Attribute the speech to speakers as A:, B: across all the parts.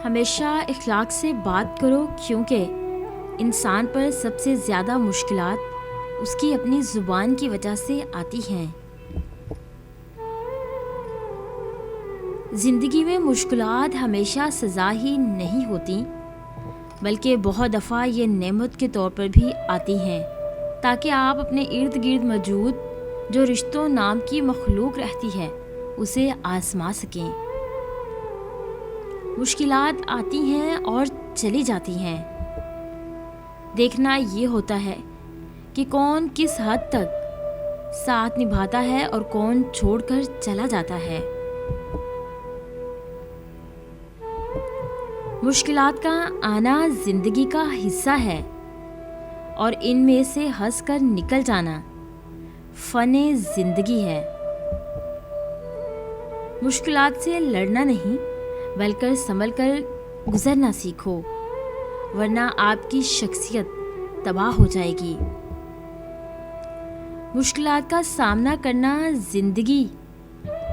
A: ہمیشہ اخلاق سے بات کرو، کیونکہ انسان پر سب سے زیادہ مشکلات اس کی اپنی زبان کی وجہ سے آتی ہیں۔ زندگی میں مشکلات ہمیشہ سزا ہی نہیں ہوتی، بلکہ بہت دفعہ یہ نعمت کے طور پر بھی آتی ہیں، تاکہ آپ اپنے ارد گرد موجود جو رشتوں نام کی مخلوق رہتی ہے اسے آزما سکیں۔ مشکلات آتی ہیں اور چلی جاتی ہیں، دیکھنا یہ ہوتا ہے کہ کون کس حد تک ساتھ نبھاتا ہے اور کون چھوڑ کر چلا جاتا ہے۔ مشکلات کا آنا زندگی کا حصہ ہے، اور ان میں سے ہنس کر نکل جانا فن زندگی ہے۔ مشکلات سے لڑنا نہیں بلکہ سنبھل کر گزرنا سیکھو، ورنہ آپ کی شخصیت تباہ ہو جائے گی۔ مشکلات کا سامنا کرنا زندگی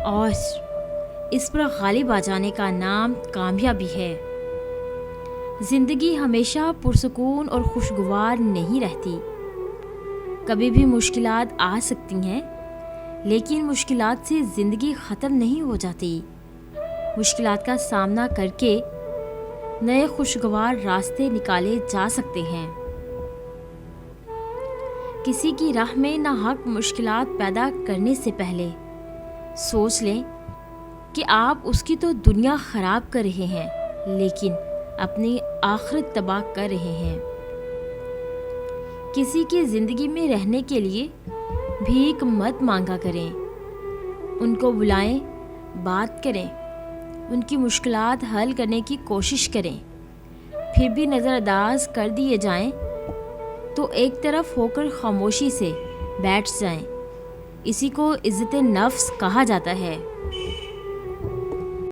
A: اور اس پر غالب آ جانے کا نام کامیابی ہے۔ زندگی ہمیشہ پرسکون اور خوشگوار نہیں رہتی، کبھی بھی مشکلات آ سکتی ہیں، لیکن مشکلات سے زندگی ختم نہیں ہو جاتی۔ مشکلات کا سامنا کر کے نئے خوشگوار راستے نکالے جا سکتے ہیں۔ کسی کی راہ میں ناحق مشکلات پیدا کرنے سے پہلے سوچ لیں کہ آپ اس کی تو دنیا خراب کر رہے ہیں، لیکن اپنی آخرت تباہ کر رہے ہیں۔ کسی کی زندگی میں رہنے کے لیے بھیک مت مانگا کریں، ان کو بلائیں، بات کریں، ان کی مشکلات حل کرنے کی کوشش کریں۔ پھر بھی نظر انداز کر دیے جائیں تو ایک طرف ہو کر خاموشی سے بیٹھ جائیں۔ اسی کو عزت نفس کہا جاتا ہے۔